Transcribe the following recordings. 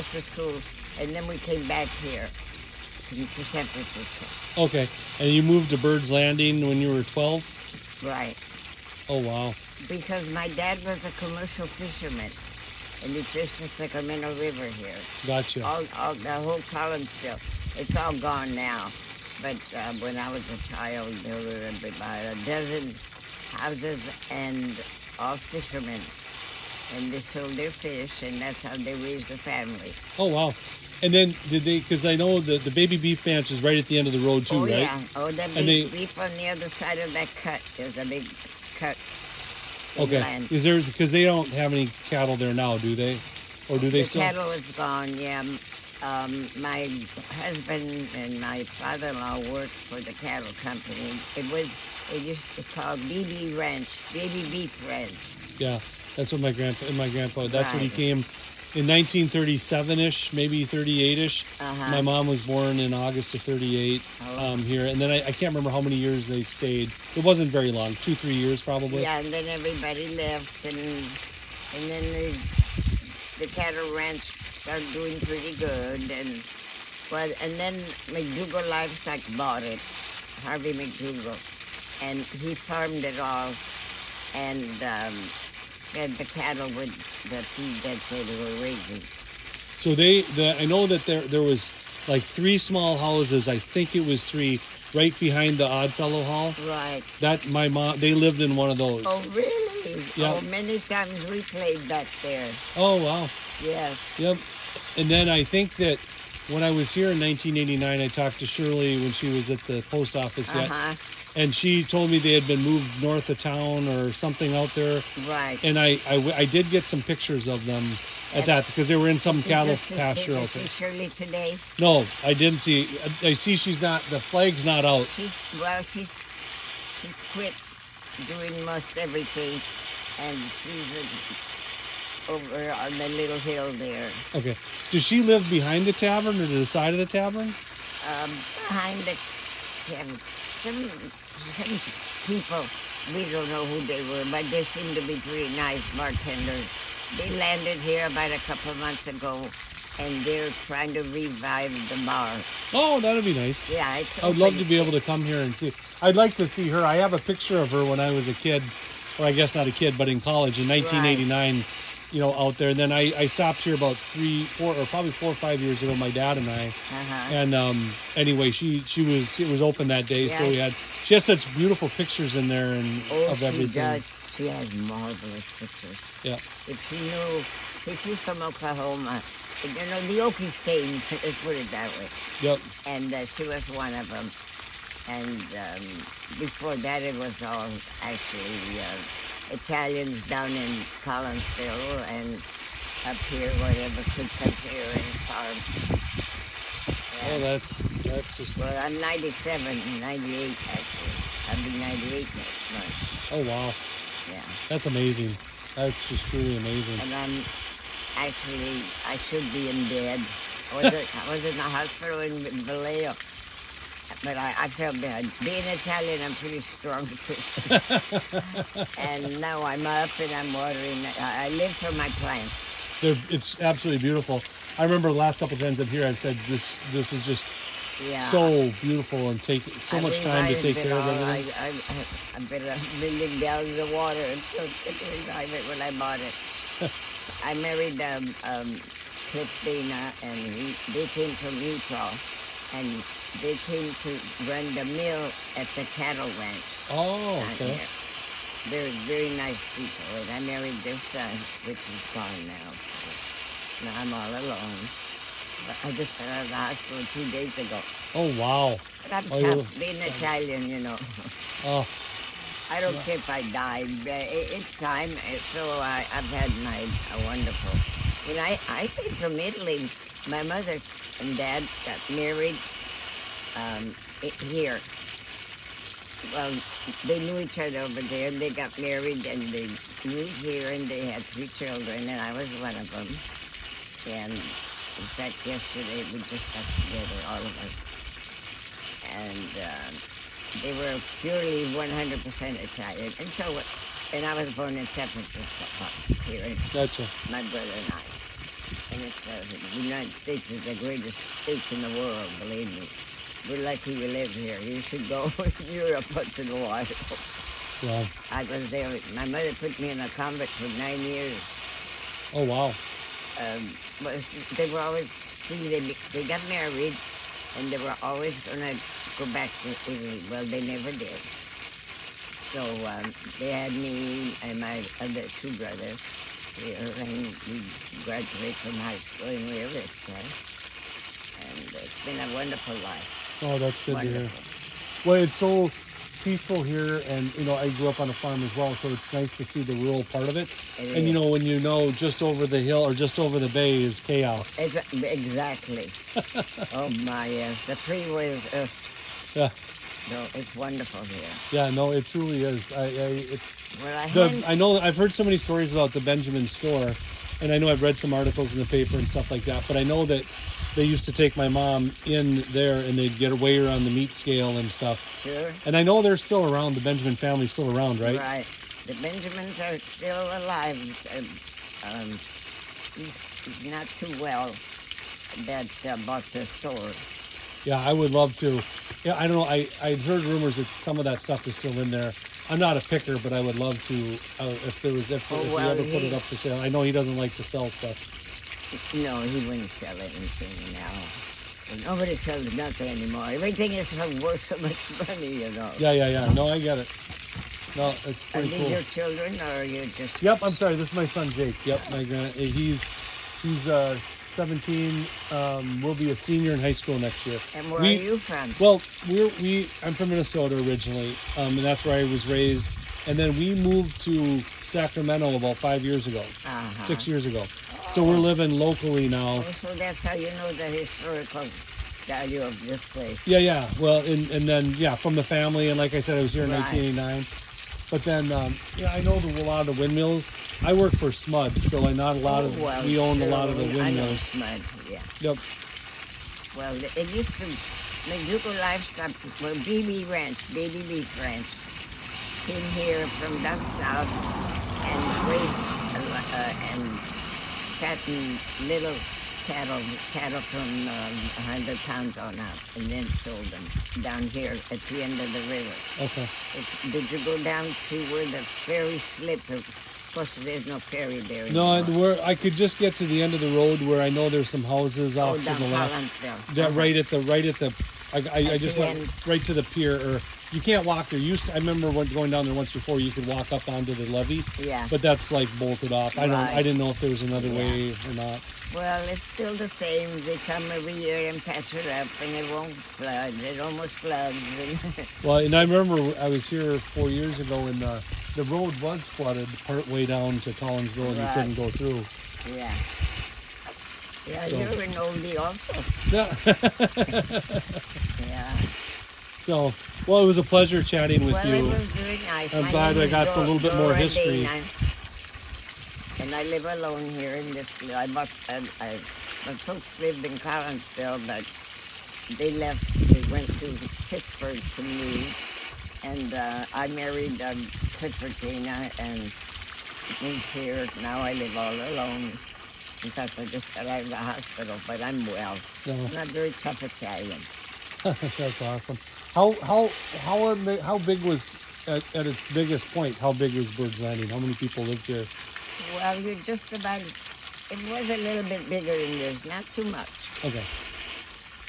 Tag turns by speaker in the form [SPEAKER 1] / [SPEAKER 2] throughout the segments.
[SPEAKER 1] after school, and then we came back here to San Francisco.
[SPEAKER 2] Okay. And you moved to Bird's Landing when you were 12?
[SPEAKER 1] Right.
[SPEAKER 2] Oh, wow.
[SPEAKER 1] Because my dad was a commercial fisherman, and he fished the Sacramento River here.
[SPEAKER 2] Gotcha.
[SPEAKER 1] All the whole Collinsville. It's all gone now. But when I was a child, there were about a dozen houses and all fishermen. And they sold their fish, and that's how they raised the family.
[SPEAKER 2] Oh, wow. And then did they, because I know the Baby Beef Ranch is right at the end of the road too,
[SPEAKER 1] Oh,
[SPEAKER 2] right?
[SPEAKER 1] yeah. Oh, that big beef on the other side of that cut. There's a big cut.
[SPEAKER 2] Okay.
[SPEAKER 1] Inland.
[SPEAKER 2] Is there, because they don't have any cattle there now, do they? Or do they
[SPEAKER 1] The
[SPEAKER 2] still?
[SPEAKER 1] cattle is gone, yeah. My husband and my father-in-law worked for the cattle company. It used to be called BB Ranch, Baby Beef Ranch.
[SPEAKER 2] Yeah, that's what my grandpa, that's when he
[SPEAKER 1] Right.
[SPEAKER 2] came in 1937-ish, maybe 38-ish.
[SPEAKER 1] Uh-huh.
[SPEAKER 2] My mom was born in August of 38
[SPEAKER 1] Oh.
[SPEAKER 2] here. And then I can't remember how many years they stayed. It wasn't very long, 2-3 years probably.
[SPEAKER 1] Yeah, and then everybody left, and then the cattle ranch started doing pretty good, and then McDougal Livestock bought it, Harvey McDougal, and he farmed it all, and fed the cattle with the feed that they were raising.
[SPEAKER 2] So I know that there was like 3 small houses. I think it was 3 right behind the Oddfellow Hall.
[SPEAKER 1] Right.
[SPEAKER 2] That my mom, they lived in one of those.
[SPEAKER 1] Oh, really?
[SPEAKER 2] Yeah.
[SPEAKER 1] Oh, many times we played back there.
[SPEAKER 2] Oh, wow.
[SPEAKER 1] Yes.
[SPEAKER 2] Yep. And then I think that when I was here in 1989, I talked to Shirley when she was at the post office yet.
[SPEAKER 1] Uh-huh.
[SPEAKER 2] And she told me they had been moved north of town or something out there.
[SPEAKER 1] Right.
[SPEAKER 2] And I did get some pictures of them at that because they were in some cattle pasture
[SPEAKER 1] Did you
[SPEAKER 2] out
[SPEAKER 1] see
[SPEAKER 2] there.
[SPEAKER 1] Shirley today?
[SPEAKER 2] No, I didn't see. I see she's not, the flag's not out.
[SPEAKER 1] She quit doing most everything, and she's over on the little hill there,
[SPEAKER 2] Okay. Does she live behind the tavern or to the side of the tavern?
[SPEAKER 1] behind the some people. We don't know who they were, but they seem to be pretty nice bartenders. They landed here about a couple of months ago, and they're trying to revive the bar.
[SPEAKER 2] Oh, that'd be nice.
[SPEAKER 1] Yeah, it's.
[SPEAKER 2] I would love to
[SPEAKER 1] open.
[SPEAKER 2] be able to come here and see. I'd like to see her. I have a picture of her when I was a kid, or I guess not a kid, but in college in 1989. You know, out there. And then I stopped here about 3, 4, or probably 4 or 5 years ago. My dad and I.
[SPEAKER 1] Uh-huh.
[SPEAKER 2] And anyway, it was open that day, so
[SPEAKER 1] Yeah.
[SPEAKER 2] she has such beautiful pictures in there and
[SPEAKER 1] Oh,
[SPEAKER 2] of everything.
[SPEAKER 1] she does. She has marvelous pictures.
[SPEAKER 2] Yeah.
[SPEAKER 1] If she knew, see, she's from Oklahoma. You know, the Okies came, let's put it that way.
[SPEAKER 2] Yep.
[SPEAKER 1] And she was one of them. And before that, it was all actually Italians down in Collinsville and up here, whatever, could come here and farm.
[SPEAKER 2] Oh, that's just.
[SPEAKER 1] Well, I'm 97, 98 actually. I'll be 98 next month.
[SPEAKER 2] Oh wow,
[SPEAKER 1] Yeah.
[SPEAKER 2] that's amazing. That's just truly amazing.
[SPEAKER 1] And I should be in bed. I was in the hospital in Vallejo. But I felt bad. Being Italian, I'm pretty strong person. And now I'm up and I'm watering. I live for my plants.
[SPEAKER 2] It's absolutely beautiful. I remember the last couple of times I'm here, I've said this is just
[SPEAKER 1] Yeah.
[SPEAKER 2] so beautiful and take so much time to take care of everything.
[SPEAKER 1] I bet $1 million gallons of water and so to revive it when I bought it. I married Cliff Dana, and they came from Utah, and they came to run the mill at the cattle ranch.
[SPEAKER 2] Oh,
[SPEAKER 1] down
[SPEAKER 2] okay.
[SPEAKER 1] here. They're very nice people, and I married their son, which is gone now. So now I'm all alone. But I just got out of the hospital 2 days ago.
[SPEAKER 2] Oh wow.
[SPEAKER 1] But I'm
[SPEAKER 2] Oh,
[SPEAKER 1] tough, being Italian, you know.
[SPEAKER 2] Oh,
[SPEAKER 1] I don't care if I die. It's time, so I've had my wonderful. You know, I came from Italy. My mother and dad got married here. Well, they knew each other over there, and they got married, and they moved here, and they had 3 children, and I was one of them. And in fact, yesterday we just got together, all of us, and they were purely 100% Italian, and so. And I was born in San Francisco, here,
[SPEAKER 2] gotcha.
[SPEAKER 1] my brother and I. And And it's, the United States is the greatest state in the world, believe me. We're lucky we live here. You should go in Europe once in a while.
[SPEAKER 2] Yeah.
[SPEAKER 1] I was there. My mother put me in a convent for 9 years.
[SPEAKER 2] Oh, wow.
[SPEAKER 1] But they were always, see, they got married, and they were always going to go back to Italy. Well, they never did. So they had me and my other two brothers here, and we graduated from high school in Rio Vista. And it's been a wonderful life.
[SPEAKER 2] Oh, that's good to hear.
[SPEAKER 1] Wonderful.
[SPEAKER 2] Well, it's so peaceful here, and I grew up on a farm as well, so it's nice to see the rural part of it.
[SPEAKER 1] It
[SPEAKER 2] And
[SPEAKER 1] is.
[SPEAKER 2] when just over the hill or just over the bay is chaos.
[SPEAKER 1] Exactly. Oh my, yes. The freeway is,
[SPEAKER 2] Yeah,
[SPEAKER 1] no, it's wonderful here.
[SPEAKER 2] yeah, no, it truly is.
[SPEAKER 1] Well,
[SPEAKER 2] I know I've heard so many stories about the Benjamin store, and I know I've read some articles in the paper and stuff like that. But I know that they used to take my mom in there, and they'd get her weigh her on the meat scale and stuff.
[SPEAKER 1] Sure.
[SPEAKER 2] And I know they're still around. The Benjamin family's still around, right?
[SPEAKER 1] Right. The Benjamins are still alive. He's not too well that bought the store.
[SPEAKER 2] Yeah, I would love to. Yeah, I don't know. I've heard rumors that some of that stuff is still in there. I'm not a picker, but I would love to if
[SPEAKER 1] Oh,
[SPEAKER 2] you
[SPEAKER 1] well,
[SPEAKER 2] ever put it up for sale. I know he doesn't like to sell stuff.
[SPEAKER 1] No, he wouldn't sell anything now. Nobody sells nothing anymore. Everything is worth so much money, you know.
[SPEAKER 2] Yeah. No, I get it. No, it's
[SPEAKER 1] Are
[SPEAKER 2] pretty
[SPEAKER 1] these
[SPEAKER 2] cool.
[SPEAKER 1] your children, or are you just...
[SPEAKER 2] Yep, I'm sorry. This is my son Jake. Yep, my he's 17. Will be a senior in high school next year.
[SPEAKER 1] And where are you from?
[SPEAKER 2] Well, I'm from Minnesota originally, and that's where I was raised. And then we moved to Sacramento about 5 years ago,
[SPEAKER 1] Uh-huh.
[SPEAKER 2] 6 years ago. So we're living locally now.
[SPEAKER 1] Oh, so that's how you know the historical value of this place.
[SPEAKER 2] Yeah. Well, and then from the family, and like I said, I was here in
[SPEAKER 1] Right.
[SPEAKER 2] 1989. But then, I know a lot of the windmills. I work for SMUD, so we own a lot of the
[SPEAKER 1] I know
[SPEAKER 2] windmills.
[SPEAKER 1] Smud, yeah.
[SPEAKER 2] Yep.
[SPEAKER 1] Well, it used to, McDougal Livestock, well, Baby Beef Ranch, came here from down south and raised and fattened little cattle from 100 pounds on up, and then sold them down here at the end of the river.
[SPEAKER 2] Okay.
[SPEAKER 1] Did you go down to where the ferry slipped? Of course, there's no ferry there
[SPEAKER 2] No,
[SPEAKER 1] anymore.
[SPEAKER 2] I could just get to the end of the road where I know there's some houses off to
[SPEAKER 1] down
[SPEAKER 2] the left.
[SPEAKER 1] Collinsville.
[SPEAKER 2] Yeah, right at the. I just
[SPEAKER 1] the
[SPEAKER 2] went
[SPEAKER 1] end.
[SPEAKER 2] right to the pier, or you can't walk there. I remember going down there once before. You could walk up onto the levee,
[SPEAKER 1] Yeah.
[SPEAKER 2] but that's like bolted off. I
[SPEAKER 1] Right.
[SPEAKER 2] didn't know if there was another way or not.
[SPEAKER 1] Well, it's still the same. They come every year and patch it up, and it won't flood. It almost floods.
[SPEAKER 2] Well, and I remember I was here 4 years ago, and the road was flooded part way down to Collinsville, and you
[SPEAKER 1] Right.
[SPEAKER 2] couldn't go through.
[SPEAKER 1] Yeah. Yeah,
[SPEAKER 2] So-
[SPEAKER 1] you're an oldie also.
[SPEAKER 2] Yeah.
[SPEAKER 1] Yeah.
[SPEAKER 2] So, well, it was a pleasure chatting with
[SPEAKER 1] Well,
[SPEAKER 2] you.
[SPEAKER 1] it was very nice.
[SPEAKER 2] I'm
[SPEAKER 1] My
[SPEAKER 2] glad
[SPEAKER 1] name
[SPEAKER 2] I
[SPEAKER 1] is
[SPEAKER 2] got a little bit more
[SPEAKER 1] Dora
[SPEAKER 2] history.
[SPEAKER 1] Dane. And I live alone here in this. My folks lived in Collinsville, but they left. They went to Pittsburgh to move, and I married Clifford Tina and moved here. Now I live all alone. In fact, I just got out of the hospital, but I'm well.
[SPEAKER 2] No.
[SPEAKER 1] I'm not very tough Italian.
[SPEAKER 2] That's awesome. How big was at its biggest point? How big was Bird's Landing? How many people lived here?
[SPEAKER 1] Well, you're just about. It was a little bit bigger than this, not too much.
[SPEAKER 2] Okay.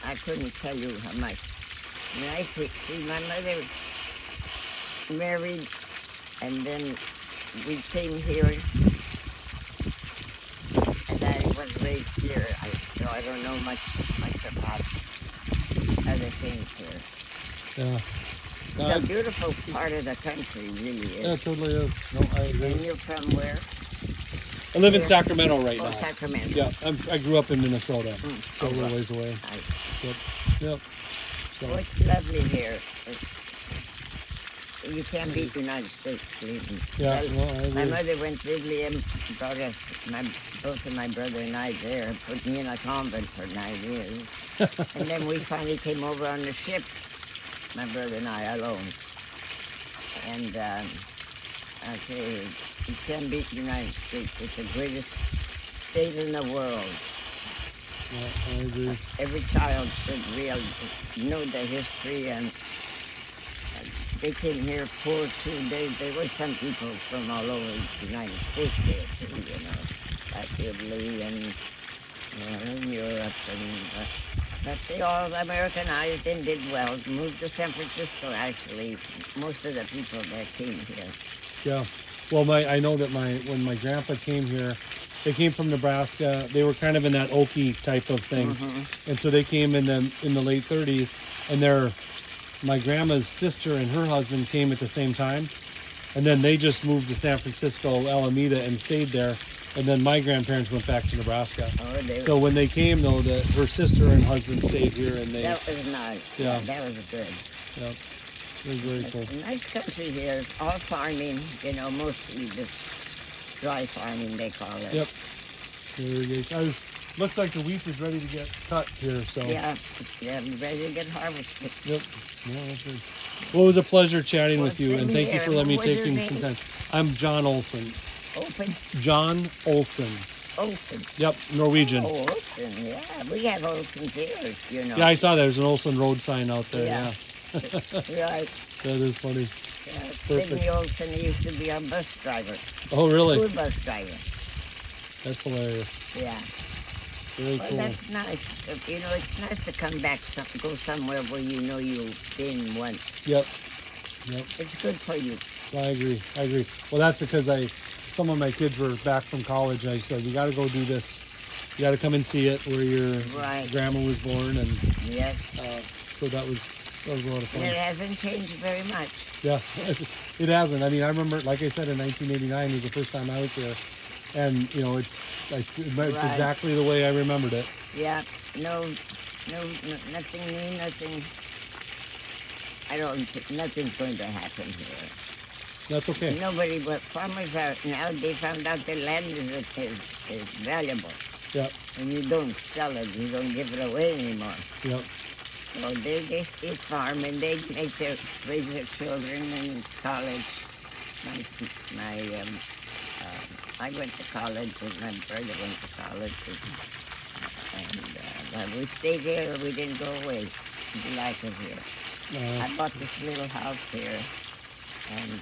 [SPEAKER 1] I couldn't tell you how much. See, my mother married, and then we came here, and I was raised here, so I don't know much about other things here.
[SPEAKER 2] Yeah.
[SPEAKER 1] It's a beautiful part of the country, really
[SPEAKER 2] Yeah,
[SPEAKER 1] is.
[SPEAKER 2] it totally is. No, I agree.
[SPEAKER 1] And you're from where?
[SPEAKER 2] I live in
[SPEAKER 1] Here.
[SPEAKER 2] Sacramento right
[SPEAKER 1] Oh,
[SPEAKER 2] now.
[SPEAKER 1] Sacramento.
[SPEAKER 2] Yeah, I grew up in Minnesota, so a
[SPEAKER 1] Oh,
[SPEAKER 2] little
[SPEAKER 1] well.
[SPEAKER 2] ways away. Yep.
[SPEAKER 1] Oh,
[SPEAKER 2] So,
[SPEAKER 1] it's lovely here. You can't beat the United States, believe me.
[SPEAKER 2] Yeah, well, I
[SPEAKER 1] My
[SPEAKER 2] agree.
[SPEAKER 1] mother went to Italy and brought us, both of my brother and I there, put me in a convent for 9 years. And then we finally came over on the ship, my brother and I alone. And I tell you, you can't beat the United States. It's the greatest state in the world.
[SPEAKER 2] Yeah, I agree.
[SPEAKER 1] Every child should know the history, and they came here poor too. There were some people from all over the United States here too, like Italy and Europe, but they all Americanized and did well. Moved to San Francisco, actually. Most of the people that came here.
[SPEAKER 2] Yeah. Well, I know that when my grandpa came here, they came from Nebraska. They were kind of in that Okie type of thing, and so they came in the late 30s, and my grandma's sister and her husband came at the same time, and then they just moved to San Francisco, Alameda, and stayed there. And then my grandparents went back to Nebraska.
[SPEAKER 1] Oh,
[SPEAKER 2] So when they came, though, her sister and husband stayed here, and
[SPEAKER 1] that was nice.
[SPEAKER 2] Yeah.
[SPEAKER 1] That was good.
[SPEAKER 2] Yeah, it was very
[SPEAKER 1] It's
[SPEAKER 2] cool.
[SPEAKER 1] a nice country here. All farming, mostly just dry farming, they call it.
[SPEAKER 2] Yep. Irrigation. Looks like the wheat is ready to get cut here. So.
[SPEAKER 1] Yeah, ready to get harvested.
[SPEAKER 2] Yep. Yeah, that's good. Well, it was a pleasure chatting
[SPEAKER 1] Well,
[SPEAKER 2] with you, and
[SPEAKER 1] same
[SPEAKER 2] thank you
[SPEAKER 1] here.
[SPEAKER 2] for letting me
[SPEAKER 1] What was
[SPEAKER 2] take
[SPEAKER 1] your
[SPEAKER 2] some
[SPEAKER 1] name?
[SPEAKER 2] time. I'm John Olson.
[SPEAKER 1] Open
[SPEAKER 2] John Olson.
[SPEAKER 1] Olson.
[SPEAKER 2] Yep, Norwegian.
[SPEAKER 1] Oh, Olson, yeah. We have Olson's here,
[SPEAKER 2] Yeah, I saw there's an Olson Road sign out there.
[SPEAKER 1] Yeah.
[SPEAKER 2] Yeah,
[SPEAKER 1] Right.
[SPEAKER 2] that is funny.
[SPEAKER 1] Yeah.
[SPEAKER 2] Perfect.
[SPEAKER 1] Sidney Olson, he used to be our bus driver.
[SPEAKER 2] Oh, really?
[SPEAKER 1] School bus driver.
[SPEAKER 2] That's hilarious.
[SPEAKER 1] Yeah.
[SPEAKER 2] Very
[SPEAKER 1] Well,
[SPEAKER 2] cool.
[SPEAKER 1] that's nice. It's nice to come back, go somewhere where you've been once.
[SPEAKER 2] Yep. Yep.
[SPEAKER 1] It's good for you.
[SPEAKER 2] I agree. Well, that's because some of my kids were back from college. I said, you got to go do this. You got to come and see it where your
[SPEAKER 1] Right.
[SPEAKER 2] grandma was born, and
[SPEAKER 1] Yes.
[SPEAKER 2] so that was a lot of
[SPEAKER 1] And it
[SPEAKER 2] fun.
[SPEAKER 1] hasn't changed very much.
[SPEAKER 2] Yeah, it hasn't. I mean, I remember, like I said, in 1989 was the first time I was here, and it's
[SPEAKER 1] Right.
[SPEAKER 2] exactly the way I remembered it.
[SPEAKER 1] Yeah. No, nothing new, nothing. Nothing's going to happen here.
[SPEAKER 2] That's okay.
[SPEAKER 1] Nobody, but farmers are now. They found out their land is valuable,
[SPEAKER 2] Yep.
[SPEAKER 1] and you don't sell it. You don't give it away anymore.
[SPEAKER 2] Yep.
[SPEAKER 1] So they still farm, and they raise their children in college. I went to college, and my brother went to college, and we stayed here. We didn't go away. We like it here. I bought this little house here, and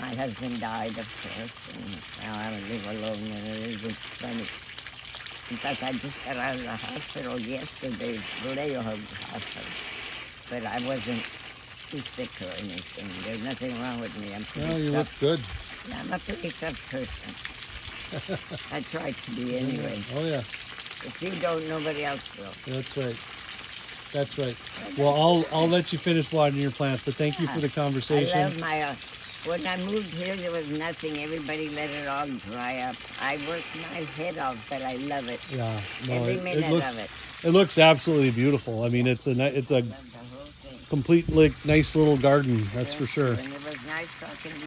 [SPEAKER 1] my husband died, of course, and now I live alone, and it isn't funny. In fact, I just got out of the hospital yesterday, Vallejo Hospital, but I wasn't too sick or anything. There's nothing wrong with me. I'm
[SPEAKER 2] Well,
[SPEAKER 1] pretty
[SPEAKER 2] you look
[SPEAKER 1] tough.
[SPEAKER 2] good.
[SPEAKER 1] I'm a pretty tough person. I try to be anyway.
[SPEAKER 2] Oh yeah,
[SPEAKER 1] If you don't, nobody else will.
[SPEAKER 2] that's right. That's right. Well, I'll let you finish watering your plants, but thank you for the conversation.
[SPEAKER 1] I love my. When I moved here, there was nothing. Everybody let it all dry up. I worked my head off, but I love it.
[SPEAKER 2] Yeah, no,
[SPEAKER 1] Every minute
[SPEAKER 2] looks,
[SPEAKER 1] of it.
[SPEAKER 2] It looks absolutely beautiful. I mean, it's a
[SPEAKER 1] Love the whole thing.
[SPEAKER 2] complete, nice little garden. That's for sure.
[SPEAKER 1] And it was nice talking to you.